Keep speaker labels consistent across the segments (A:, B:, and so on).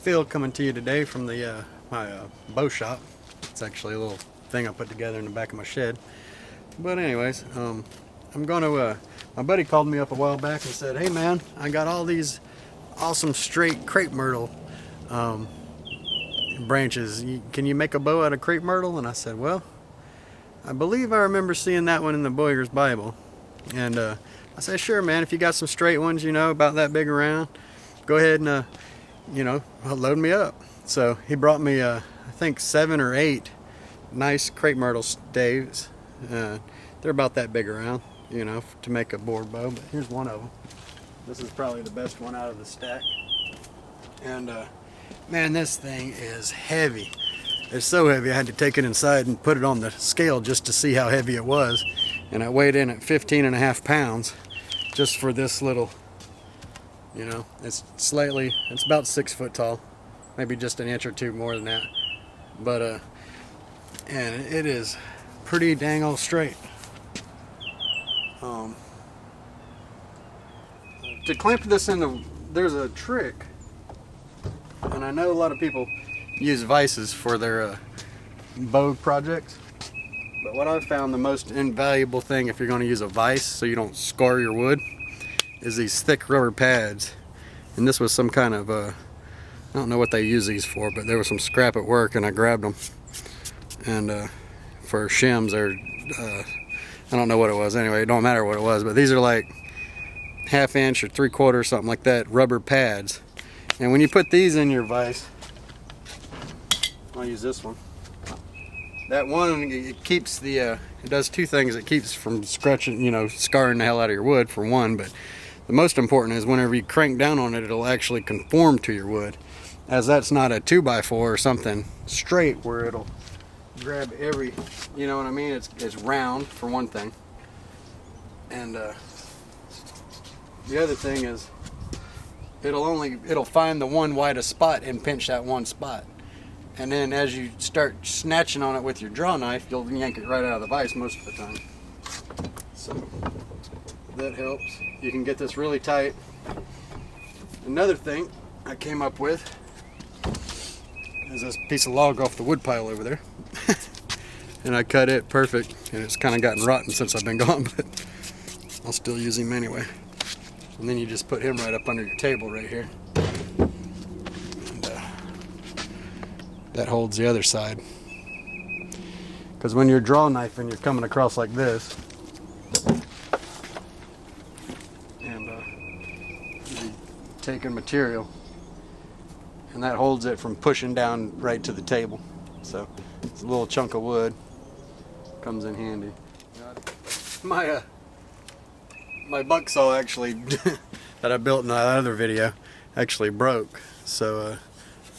A: Phil coming to you today from the my bow shop. It's actually a little thing I put together in the back of my shed. But anyways, I'm going to, my buddy called me up a while back and said, hey man, I got all these awesome straight crepe myrtle branches. Can you make a bow out of crepe myrtle? And I said, well, I believe I remember seeing that one in the Boyer's Bible. And I said, sure man, if you got some straight ones, you know, about that big around, go ahead and you know, load me up. So he brought me I think 7 or 8 nice crepe myrtle staves. They're about that big around, you know, to make a board bow. But here's one of them. This is probably the best one out of the stack. And man, this thing is heavy. It's so heavy I had to take it inside and put it on the scale just to see how heavy it was. And I weighed in at 15.5 pounds just for this little, you know, it's about 6 foot tall, maybe just an inch or two more than that. But and it is pretty dang old straight. To clamp this in there's a trick, and I know a lot of people use vices for their bow projects, but what I've found the most invaluable thing if you're going to use a vise so you don't scar your wood is these thick rubber pads. And this was some kind of I don't know what they use these for, but there was some scrap at work and I grabbed them, and for shims, or I don't know what it was. Anyway, it don't matter what it was, but these are like 1/2 inch or 3/4, something like that, rubber pads. And when you put these in your vise, I'll use this one. That one, it keeps the it does two things. It keeps from scratching, you know, scarring the hell out of your wood, for one, but the most important is whenever you crank down on it, it'll actually conform to your wood, as that's not a 2x4 or something straight where it'll grab every, you know what I mean? It's round, for one thing. And the other thing is it'll find the one widest spot and pinch that one spot. And then as you start snatching on it with your draw knife, you'll yank it right out of the vise most of the time. So that helps. You can get this really tight. Another thing I came up with is this piece of log off the wood pile over there. And I cut it perfect, and it's kind of gotten rotten since I've been gone, but I'll still use him anyway. And then you just put him right up under your table right here. And that holds the other side. Because when you're draw knifing, you're coming across like this. And you're taking material. And that holds it from pushing down right to the table. So it's a little chunk of wood. Comes in handy. My buck saw actually that I built in that other video actually broke. So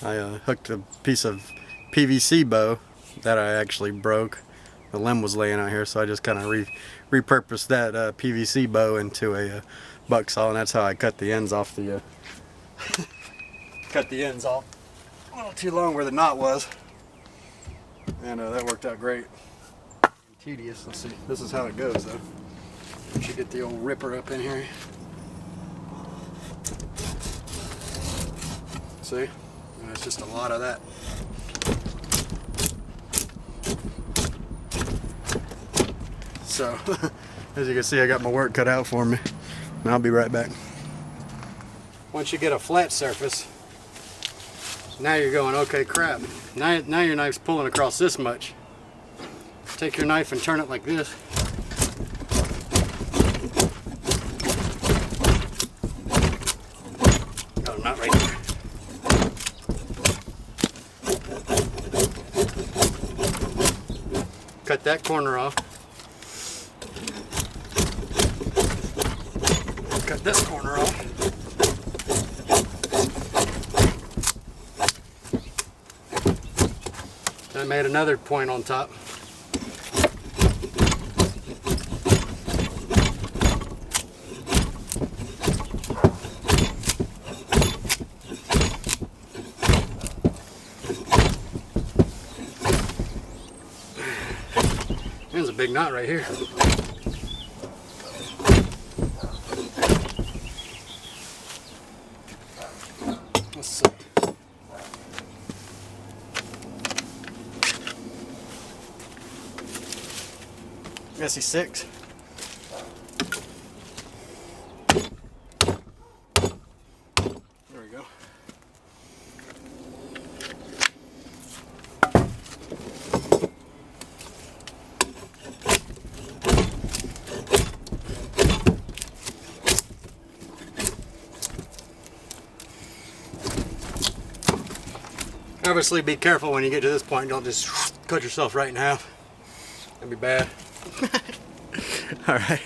A: I hooked a piece of PVC bow that I actually broke. The limb was laying out here, so I just kind of repurposed that PVC bow into a buck saw, and that's how I cut the ends off the cut the ends off a little too long where the knot was, and that worked out great. Tedious. Let's see. This is how it goes though. We should get the old ripper up in here. See? And it's just a lot of that. So, as you can see, I got my work cut out for me. And I'll be right back. Once you get a flat surface, now you're going, okay, crap. Now your knife's pulling across this much. Take your knife and turn it like this. Oh, not right there. Cut that corner off. Cut this corner off. I made another point on top. There's a big knot right here. Let's see. SE6. There we go. Obviously, be careful when you get to this point. Don't just cut yourself right in half. That'd be bad. All right.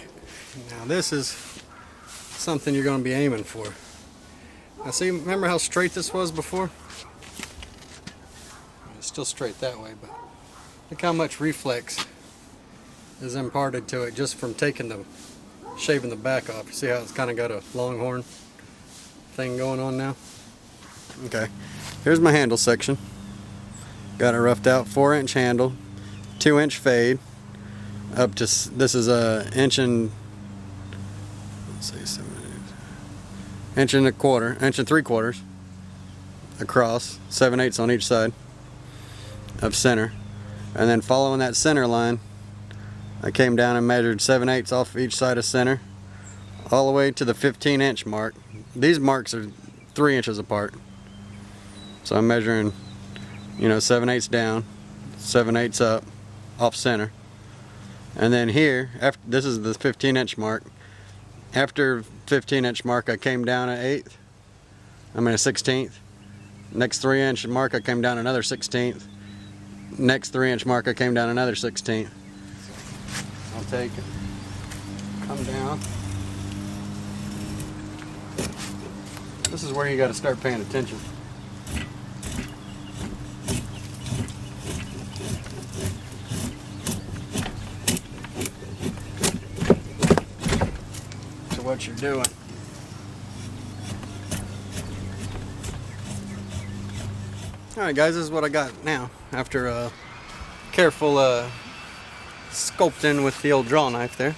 A: Now this is something you're going to be aiming for. Now see, remember how straight this was before? It's still straight that way, but look how much reflex is imparted to it just from shaving the back off. You see how it's kind of got a longhorn thing going on now? Okay. Here's my handle section. Got it roughed out, 4-inch handle, 2-inch fade, up to, this is a inch and, let's see, 7, 8, inch and a quarter, inch and 3/4 across, 7/8 on each side of center. And then following that center line, I came down and measured 7/8 off each side of center, all the way to the 15-inch mark. These marks are 3 inches apart. So I'm measuring, 7/8 down, 7/8 up, off center. And then here, after this is the 15-inch mark. After 15-inch mark, I came down an 1/16. Next 3-inch mark, I came down another 1/16. Next 3-inch mark, I came down another 1/16. I'll take it, come down. This is where you got to start paying attention. What you're doing. Alright guys, this is what I got now after careful sculpting with the old draw knife there.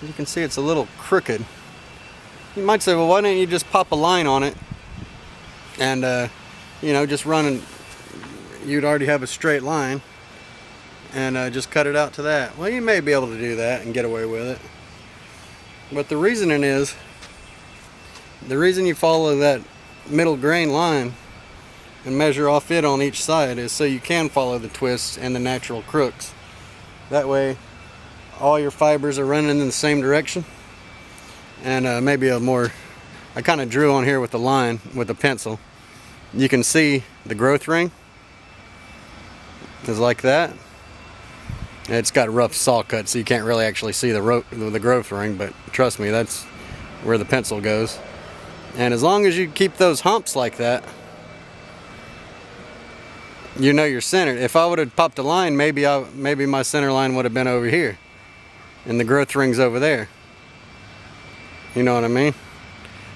A: As you can see, it's a little crooked. You might say, well, why don't you just pop a line on it and just run, you'd already have a straight line and just cut it out to that. Well, you may be able to do that and get away with it. But the reasoning is, the reason you follow that middle grain line and measure off it on each side is so you can follow the twists and the natural crooks. That way all your fibers are running in the same direction. And maybe I kind of drew on here with the line, with the pencil. You can see the growth ring is like that. It's got rough saw cuts, so you can't really actually see the growth ring, but trust me, that's where the pencil goes. And as long as you keep those humps like that, you're centered. If I would have popped a line, maybe my center line would have been over here, and the growth ring's over there. You know what I mean?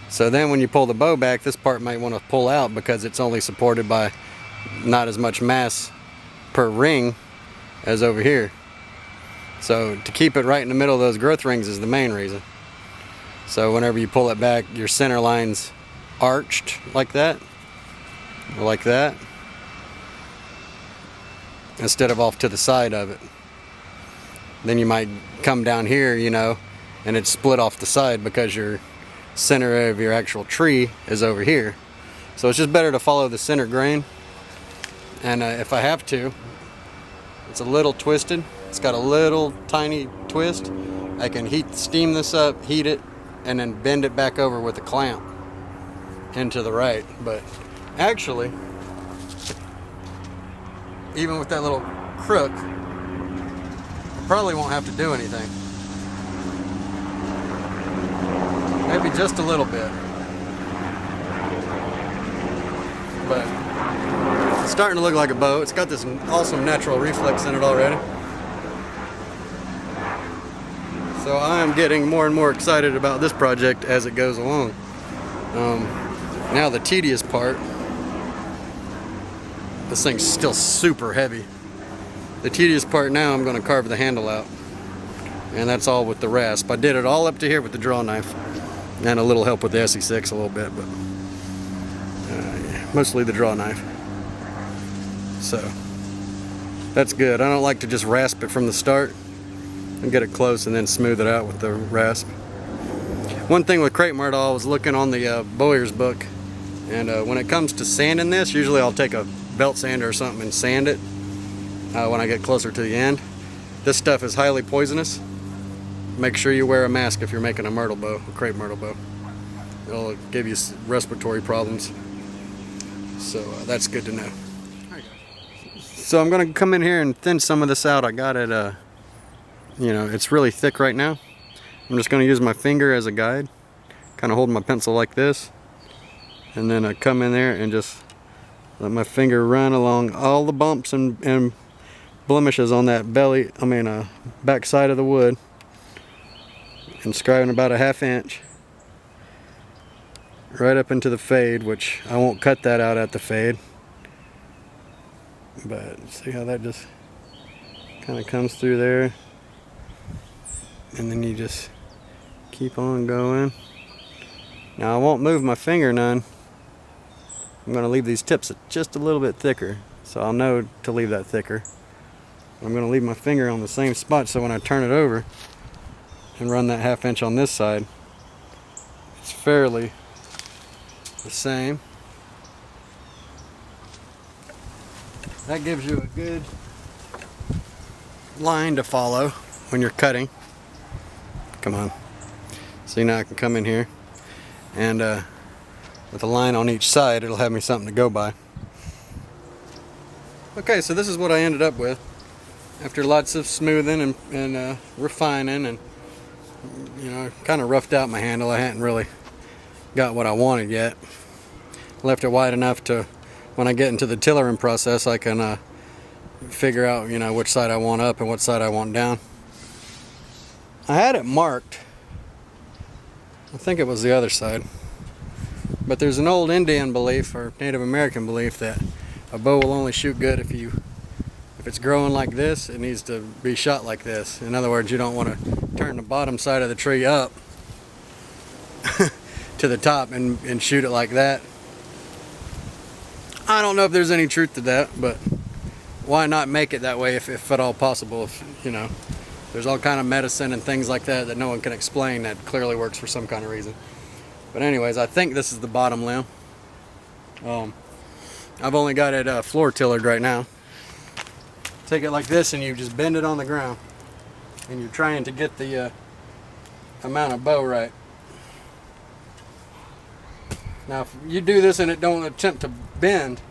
A: So then when you pull the bow back, this part might want to pull out because it's only supported by not as much mass per ring as over here. So to keep it right in the middle of those growth rings is the main reason. So whenever you pull it back, your center line's arched like that, or like that, instead of off to the side of it. Then you might come down here, and it's split off the side because your center of your actual tree is over here. So it's just better to follow the center grain. And if I have to, it's a little twisted. It's got a little tiny twist. I can steam this up, heat it, and then bend it back over with a clamp into the right. But actually, even with that little crook, I probably won't have to do anything. Maybe just a little bit. But it's starting to look like a bow. It's got this awesome natural reflex in it already. So I am getting more and more excited about this project as it goes along. Now the tedious part, this thing's still super heavy. The tedious part now, I'm going to carve the handle out. And that's all with the rasp. I did it all up to here with the draw knife. And a little help with the SE6 a little bit, but mostly the draw knife. So that's good. I don't like to just rasp it from the start. and get it close and then smooth it out with the rasp. One thing with Crepe Myrtle, I was looking on the Bowyer's book, and when it comes to sanding this, usually I'll take a belt sander or something and sand it when I get closer to the end. This stuff is highly poisonous. Make sure you wear a mask if you're making a myrtle bow, a crepe myrtle bow. It'll give you respiratory problems. So that's good to know. So I'm gonna come in here and thin some of this out. I got it, you know, it's really thick right now. I'm just gonna use my finger as a guide, kind of holding my pencil like this, and then I come in there and just let my finger run along all the bumps and blemishes on that belly, back side of the wood, and scribing about a 1/2 inch right up into the fade, which I won't cut that out at the fade, but see how that just kind of comes through there, and then you just keep on going. Now I won't move my finger none. I'm going to leave these tips just a little bit thicker, so I'll know to leave that thicker. I'm going to leave my finger on the same spot, so when I turn it over and run that 1/2 inch on this side, it's fairly the same. That gives you a good line to follow when you're cutting. Come on. See, now I can come in here and with a line on each side, it'll have me something to go by. Okay, so this is what I ended up with after lots of smoothing and refining, and you know, kind of roughed out my handle. I hadn't really got what I wanted yet. Left it wide enough to, when I get into the tillering process, I can figure out, you know, which side I want up and what side I want down. I had it marked. I think it was the other side. But there's an old Indian belief, or Native American belief, that a bow will only shoot good if it's growing like this, it needs to be shot like this. In other words, you don't want to turn the bottom side of the tree up to the top and shoot it like that. I don't know if there's any truth to that, but why not make it that way if at all possible? If, you know, there's all kind of medicine and things like that no one can explain that clearly works for some kind of reason. But anyways, I think this is the bottom limb. I've only got it floor tillered right now. Take it like this and you just bend it on the ground, and you're trying to get the amount of bow right. Now if you do this and it don't attempt to bend,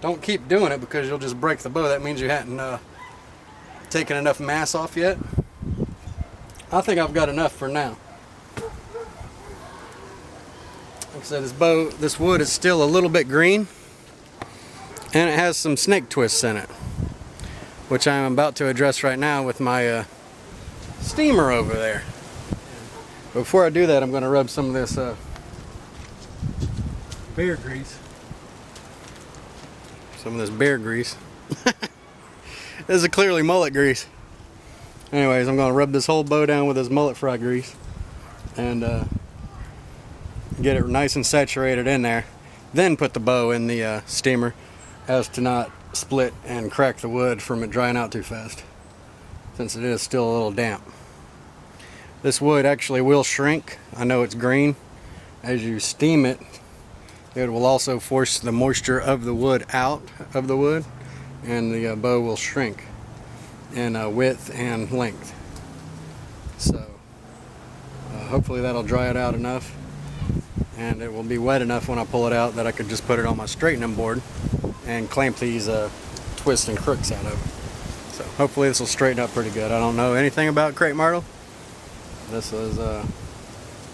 A: don't keep doing it, because you'll just break the bow. That means you hadn't taken enough mass off yet. I think I've got enough for now. Like I said, this wood is still a little bit green, and it has some snake twists in it, which I'm about to address right now with my steamer over there. Before I do that, I'm going to rub some of this bear grease. Some of this bear grease. This is clearly mullet grease. Anyways, I'm going to rub this whole bow down with this mullet fry grease and get it nice and saturated in there. Then put the bow in the steamer, as to not split and crack the wood from it drying out too fast, since it is still a little damp. This wood actually will shrink. I know it's green. As you steam it, it will also force the moisture of the wood out of the wood, and the bow will shrink in width and length. So hopefully that'll dry it out enough, and it will be wet enough when I pull it out that I could just put it on my straightening board and clamp these twists and crooks out of it. So hopefully this will straighten up pretty good. I don't know anything about Crepe Myrtle. This is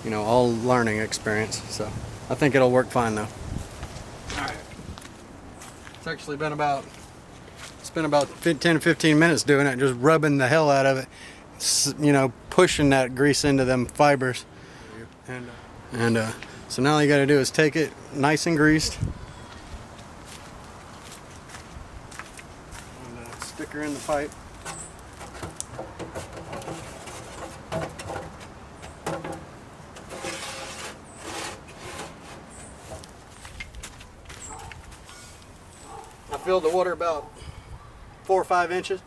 A: you know, all learning experience, so I think it'll work fine though. Alright. It's actually been about 10 to 15 minutes doing it, just rubbing the hell out of it, you know, pushing that grease into them fibers. And so now all you got to do is take it nice and greased and stick her in the pipe. I filled the water about 4 or 5 inches.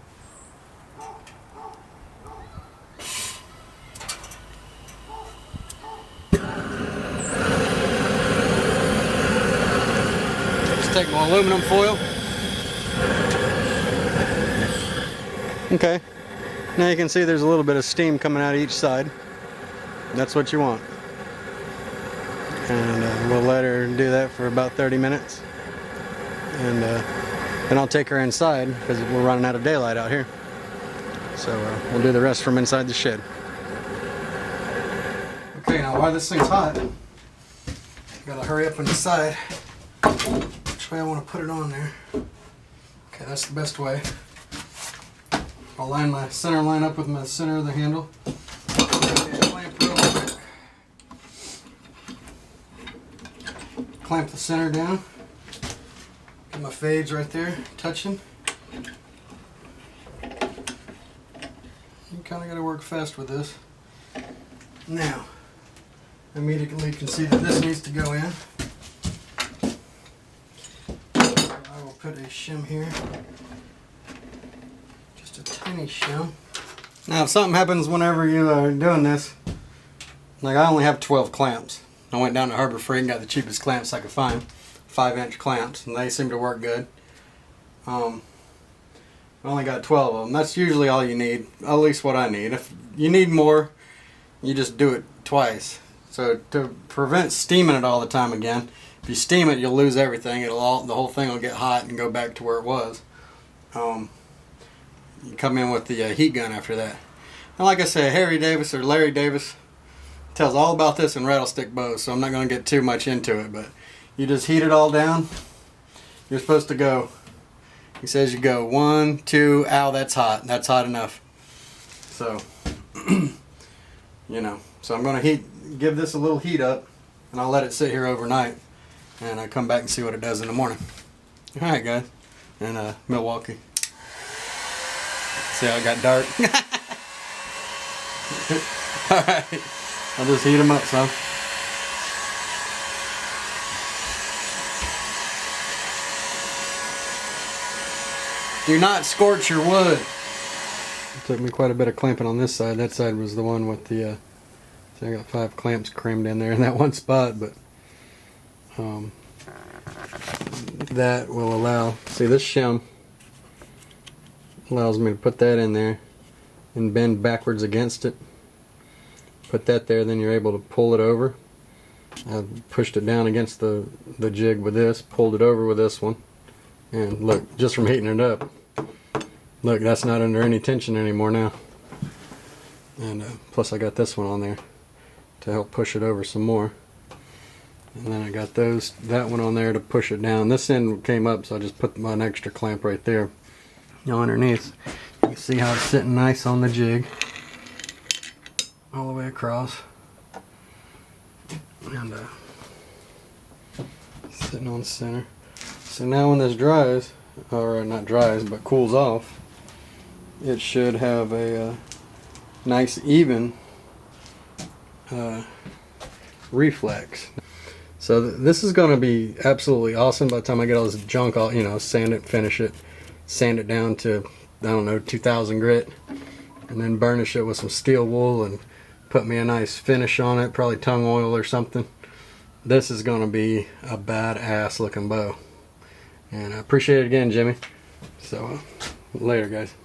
A: take my aluminum foil. Okay, now you can see there's a little bit of steam coming out of each side. That's what you want. And we'll let her do that for about 30 minutes. And then I'll take her inside because we're running out of daylight out here. So we'll do the rest from inside the shed. Okay, now while this thing's hot, gotta hurry up and decide which way I want to put it on there. Okay, that's the best way. I'll line my center line up with my center of the handle. Clamp real quick. Clamp the center down. Get my fades right there touching. You kind of got to work fast with this. Now, immediately you can see that this needs to go in. I will put a shim here. Just a tiny shim. Now if something happens whenever you are doing this, like I only have 12 clamps. I went down to Harbor Freight and got the cheapest clamps I could find. 5-inch clamps, and they seem to work good. I only got 12 of them. That's usually all you need, at least what I need. If you need more, you just do it twice. So to prevent steaming it all the time again, if you steam it, you'll lose everything. The whole thing will get hot and go back to where it was. You come in with the heat gun after that. And like I said, Harry Davis or Larry Davis tells all about this in rattlestick bows, so I'm not going to get too much into it, but you just heat it all down. You're supposed to go, he says you go 1, 2, ow, that's hot. That's hot enough. So, you know, so I'm going to give this a little heat up, and I'll let it sit here overnight, and I'll come back and see what it does in the morning. Alright guys, and Milwaukee. See how it got dark? Alright, I'll just heat them up some. Do not scorch your wood. It took me quite a bit of clamping on this side. That side was the one with the, so I got 5 clamps crammed in there in that one spot, but that will allow, see this shim allows me to put that in there and bend backwards against it. Put that there, then you're able to pull it over. I pushed it down against the jig with this, pulled it over with this one. And look, just from heating it up, look, that's not under any tension anymore now. And plus I got this one on there to help push it over some more. And then I got that one on there to push it down. This end came up, so I just put an extra clamp right there. Now underneath, you can see how it's sitting nice on the jig. All the way across. And sitting on center. So now when this dries, or not dries, but cools off, it should have a nice even reflex. So this is going to be absolutely awesome by the time I get all this junk, you know, sand it, finish it, sand it down to, I don't know, 2000 grit, and then burnish it with some steel wool and put me a nice finish on it, probably tung oil or something. This is going to be a badass looking bow. And I appreciate it again, Jimmy. So, later guys.